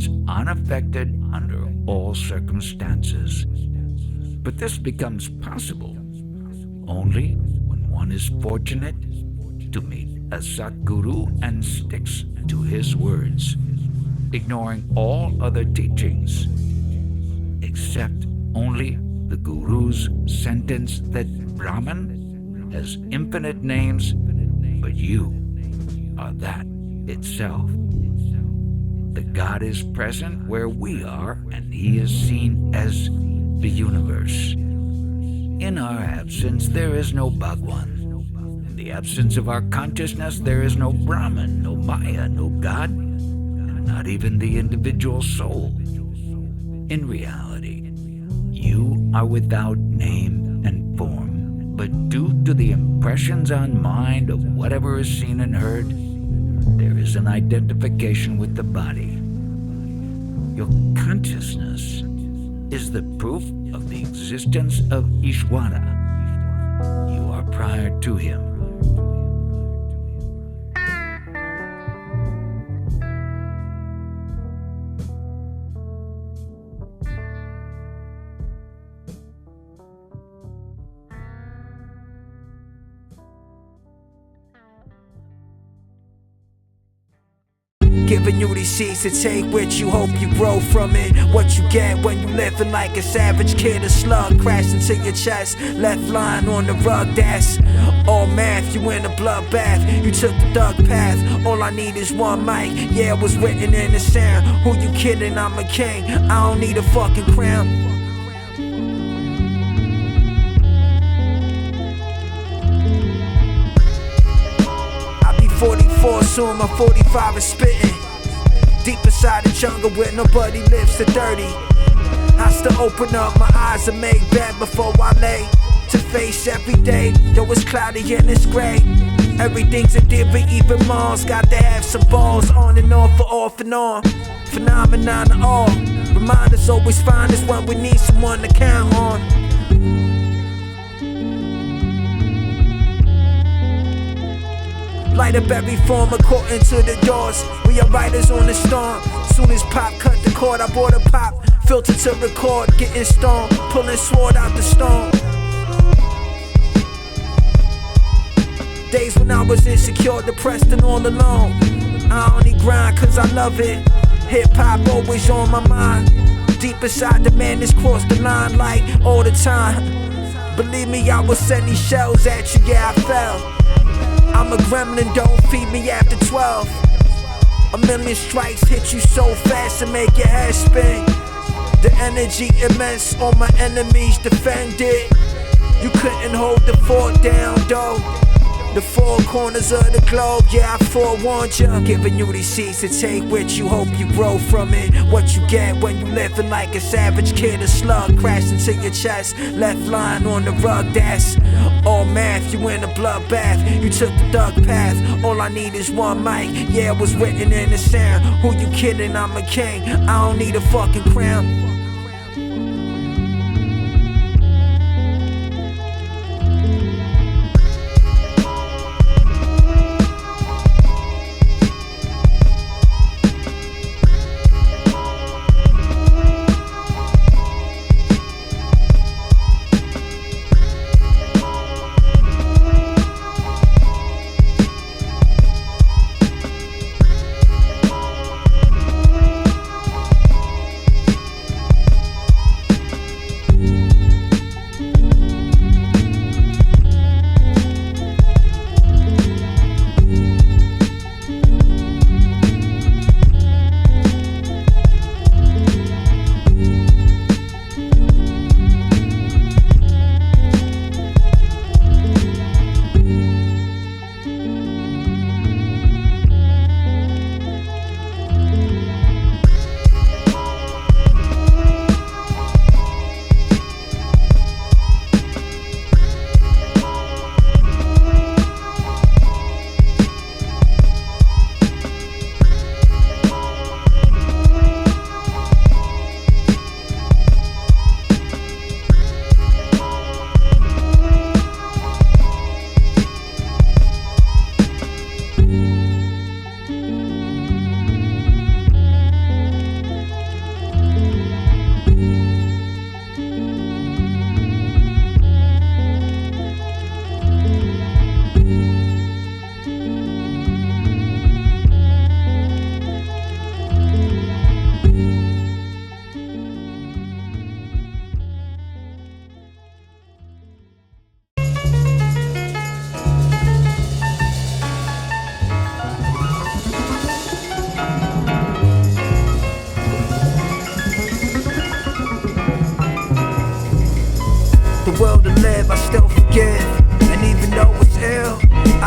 remains unaffected under all circumstances. But this becomes possible only when one is fortunate to meet a Satguru and sticks to his words, ignoring all other teachings, except only the Guru's sentence that Brahman has infinite names, but you are that itself. The God is present where we are, and he is seen as the universe. In our absence, there is no Bhagwan. In the absence of our consciousness, there is no Brahman, no Maya, no God, and not even the individual soul. In reality, you are without name and form, but due to the impressions on mind of whatever is seen and heard, there is an identification with the body. Your consciousness is the proof of the existence of Ishvara. You are prior to him. Giving you these seeds to take with you, hope you grow from it. What you get when you living like a savage kid, a slug crashed into your chest, left lying on the rug, that's all math. You in a bloodbath, you took the dark path. All I need is one mic, yeah, it was written in the sand. Who you kidding, I'm a king, I don't need a fucking crown. I'll be 44 soon, my 45 is spitting. Deep inside the jungle where nobody lives to 30. I still open up my eyes and make bed before I lay to face every day. Though it's cloudy and it's gray, everything's a theory, even Mars got to have some balls. On and off, for off and on, phenomenon of all. Reminders always find us when we need someone to count on. Light up every form according to the doors. We are riders on the storm. Soon as pop cut the cord, I bought a pop filter to record. Getting stoned, pulling sword out the stone. Days when I was insecure, depressed and all alone. I only grind cause I love it. Hip hop always on my mind. Deep inside the madness cross the line like all the time. Believe me, I will send these shells at you, yeah I fell. I'm a gremlin, don't feed me after 12. A million strikes hit you so fast and make your head spin. The energy immense, all my enemies defend it. You couldn't hold the fort down though. The four corners of the globe, yeah I forewarned you. Giving you these seeds to take with you, hope you grow from it. What you get when you living like a savage kid, a slug crashed into your chest, left lying on the rug, that's all math. You in a bloodbath, you took the dark path. All I need is one mic, yeah it was written in the sand. Who you kidding, I'm a king, I don't need a fucking crown.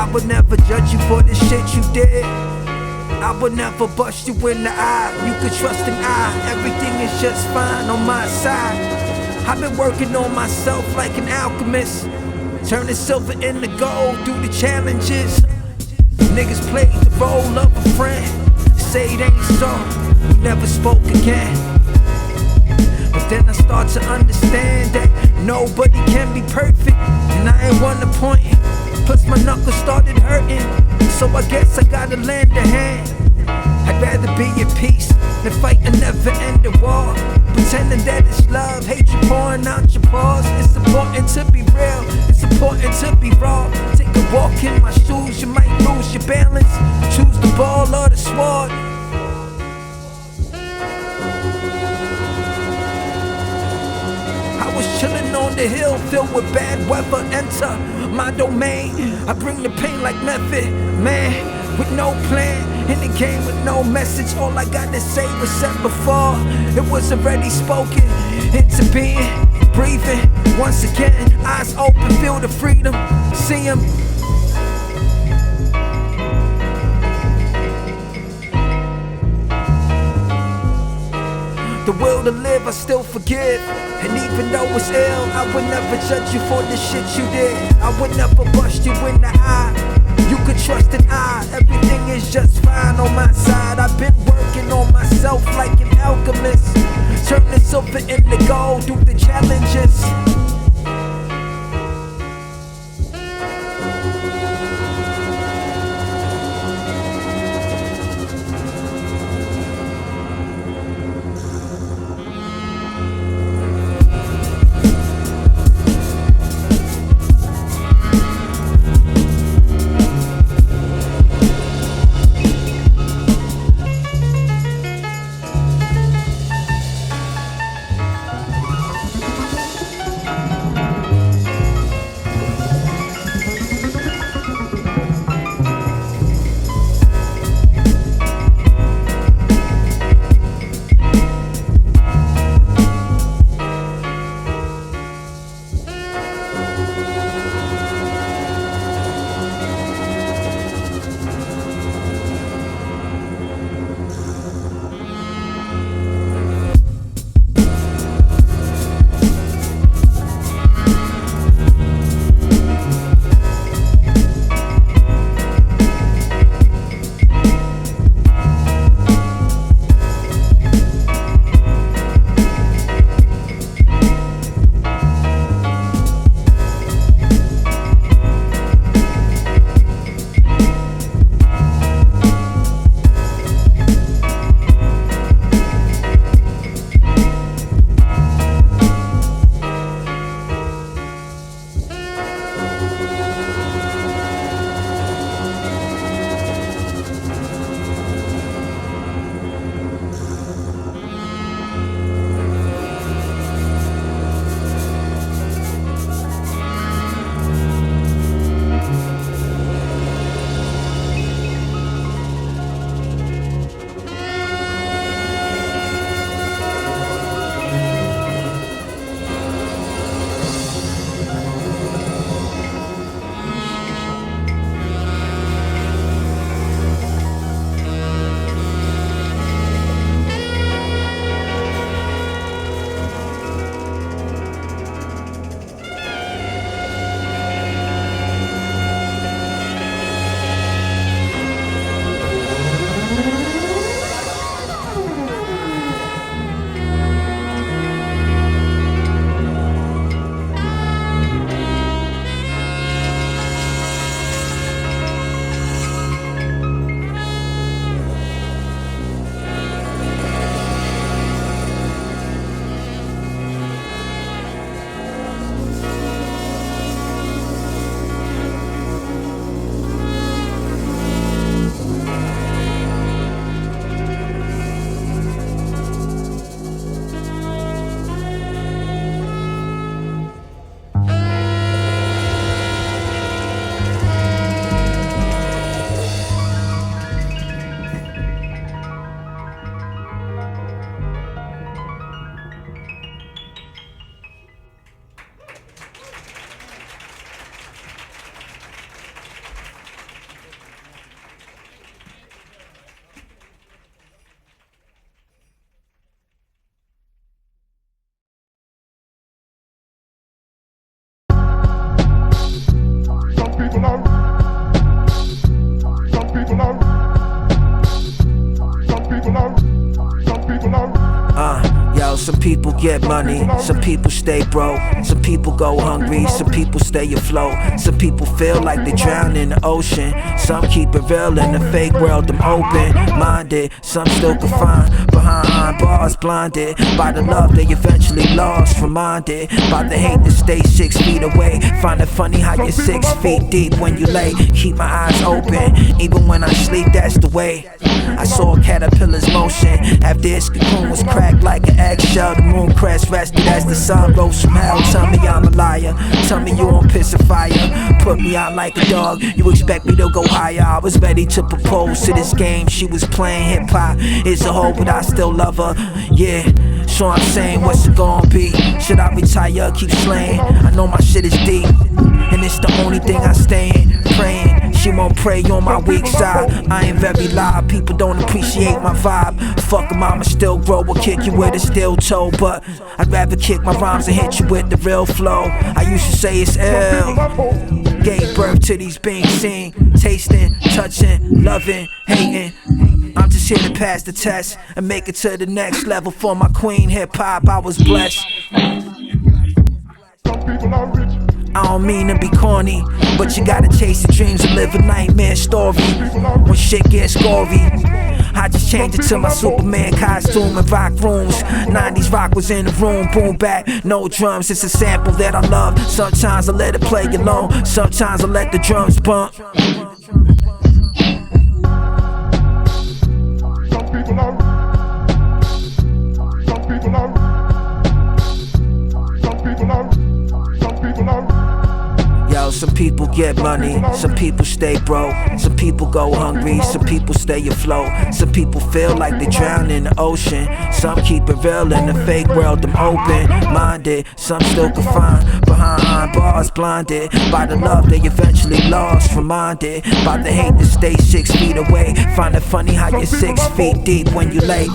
I would never judge you for the shit you did. I would never bust you in the eye. You could trust an eye. Everything is just fine on my side. I've been working on myself like an alchemist, turning silver into gold through the challenges. Niggas played the role of a friend, say it ain't so, we never spoke again. But then I start to understand that nobody can be perfect, and I ain't one to point it. Plus my knuckles started hurting, so I guess I gotta lend a hand. I'd rather be at peace than fight a never-ending war, pretending that it's love, hatred pouring out your pores. It's important to be real, it's important to be raw. Take a walk in my shoes, you might lose your balance. Choose the ball or the sword. I was chillin' on the hill filled with bad weather. Enter my domain, I bring the pain like method man, with no plan. In the game with no message, all I got to say was said before. It was already spoken into being, breathing once again. Eyes open, feel the freedom, see him. The will to live, I still forgive. And even though it's ill, I would never judge you for the shit you did. I would never bust you in the eye. You could trust an eye, everything is just fine on my side. I've been working on myself like an alchemist, turning silver into gold through the challenges. Some people get money, some people stay broke, some people go hungry, some people stay afloat. Some people feel like they drown in the ocean, some keep it real in the fake world. I'm open-minded, some still confined behind bars, blinded by the love they eventually lost, reminded by the hate that stays 6 feet away. Find it funny how you're 6 feet deep when you lay. Keep my eyes open, even when I sleep, that's the way. I saw a caterpillar's motion after its cocoon was cracked like an eggshell. The moon crest rested as the sun rose from hell. Tell me I'm a liar, tell me you on piss of fire. Put me out like a dog, you expect me to go higher. I was ready to propose to this game. She was playing hip-hop, it's a hole but I still love her. Yeah, so I'm saying what's it gonna be? Should I retire, keep slaying? I know my shit is deep, and it's the only thing I stay in. Praying she won't prey on my weak side. I ain't very loud, people don't appreciate my vibe. Fuck 'em, I'ma still grow, will kick you with a steel toe. But I'd rather kick my rhymes and hit you with the real flow. I used to say it's ill, gave birth to these beings seen, tasting, touching, loving, hating. I'm just here to pass the test and make it to the next level. For my queen hip-hop, I was blessed. I don't mean to be corny, but you gotta chase your dreams and live a nightmare story. When shit gets gory, I just changed it to my Superman costume and rock rooms. 90s rock was in the room, boom back, no drums. It's a sample that I love. Sometimes I let it play alone, sometimes I let the drums bump. Yo, some people get money, some people stay broke, some people go hungry, some people stay afloat. Some people feel like they drown in the ocean, some keep it real in the fake world. I'm open-minded, some still confined behind bars, blinded by the love they eventually lost, reminded by the hate that stays 6 feet away. Find it funny how you're 6 feet deep when you lay.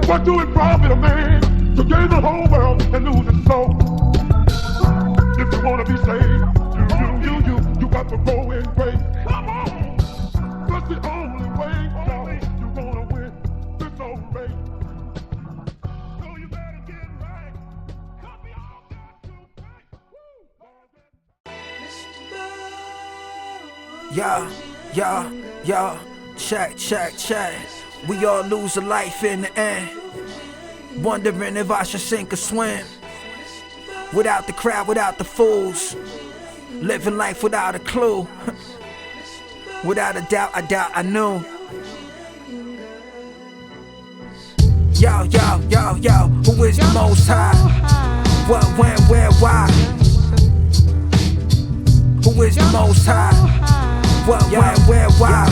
What do it profit a man to gain the whole world and lose his soul? If you wanna be saved, you got to go in grace. Come on, that's the only way, y'all. You wanna win this old race. So you better get right. 'Cause we all got Yo, check. We all lose a life in the end, wondering if I should sink or swim. Without the crowd, without the fools, living life without a clue. Without a doubt, I knew. Yo, who is the most high? What, when, where, why? Who is the most high? What, when, where, why?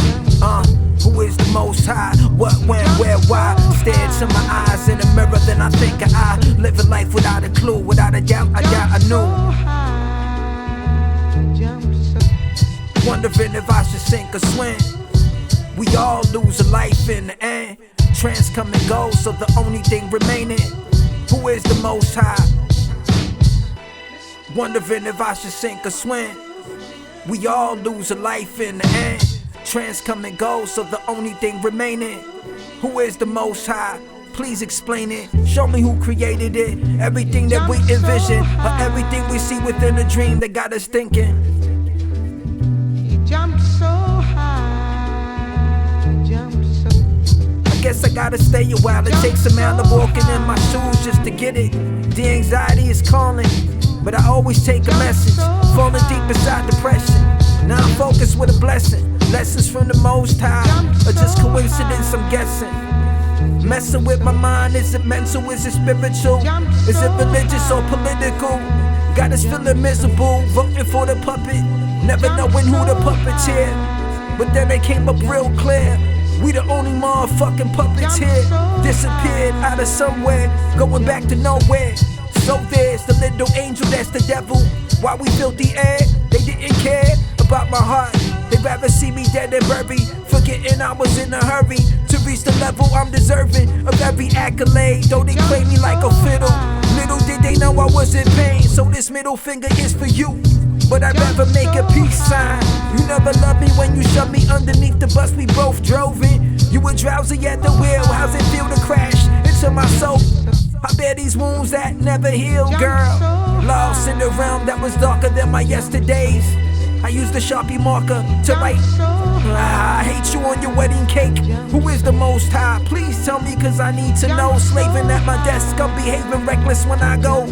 Who is the most high? What, when, where, why? Stare into my eyes in the mirror, then I think I live a life without a clue. Without a doubt, I knew. Wondering if I should sink or swim. We all lose a life in the end. Trends come and go, so the only thing remaining, who is the most high? Wondering if I should sink or swim. We all lose a life in the end. Trends come and go, so the only thing remaining, who is the most high? Please explain it, show me who created it. Everything that we envision, or everything we see within a dream that got us thinking. He jumped so high, I guess I gotta stay a while, it takes a mile of walking in my shoes just to get it. The anxiety is calling, but I always take a message. Falling deep inside depression, now I'm focused with a blessing. Lessons from the Most High, or just coincidence, I'm guessing. Messing with my mind, is it mental, is it spiritual? Is it religious or political? Got us feeling miserable, voting for the puppet, never knowing who the puppeteer. But then they came up real clear, We the only motherfucking puppets here. Disappeared out of somewhere, going back to nowhere. So there's the little angel, that's the devil. While we filled the air, they didn't care about my heart. They'd rather see me dead than buried, forgetting I was in a hurry to reach the level I'm deserving of every accolade. Though they play me like a fiddle, little did they know I was in pain. So this middle finger is for you, but I'd rather make a peace sign. You never loved me when you shoved me underneath the bus we both drove in. You were drowsy at the wheel, how's it feel to crash into my soul? I bear these wounds that never heal, girl. Lost in the realm that was darker than my yesterdays. I used the Sharpie marker to write, I hate you on your wedding cake. Who is the most high? Please tell me, cause I need to know. Slaving at my desk, I'm behaving reckless when I go.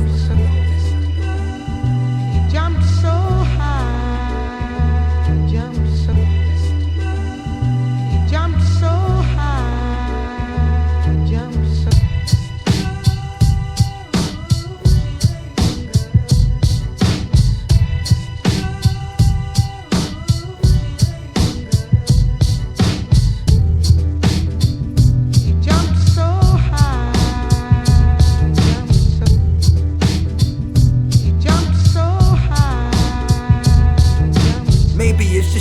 Jump so high, jump so, jump so high, jump so.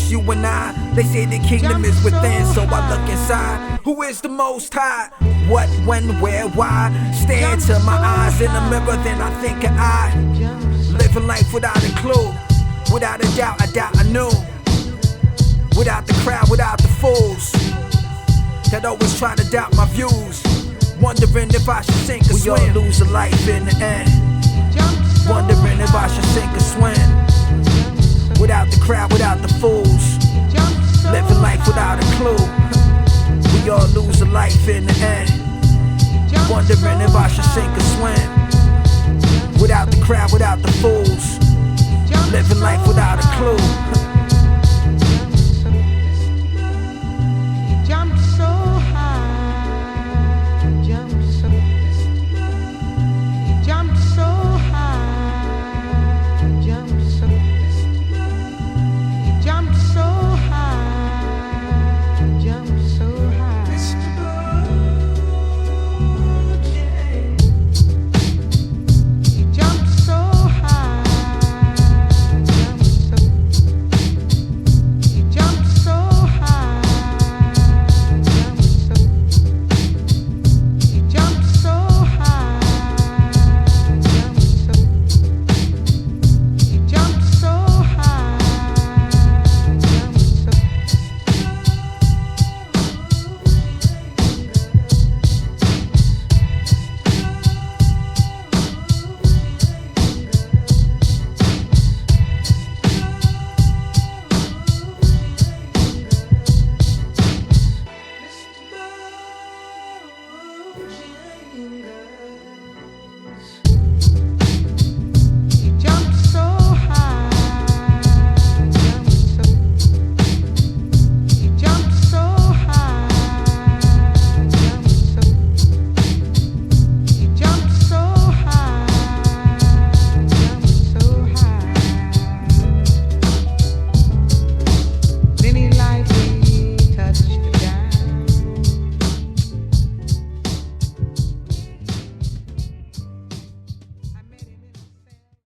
You and I, they say the kingdom is within, so I look inside. Who is the most high? What, when, where, why? Stare into my eyes in the mirror, then I think of I. Living life without a clue, without a doubt I knew. Without the crowd, without the fools that always try to doubt my views. Wondering if I should sink or swim. We all lose a life in the end. Wondering if I should sink or swim. Without the crowd, without the fools, living life without a clue. We all lose a life in the end. Wondering if I should sink or swim. Without the crowd, without the fools, living life without a clue.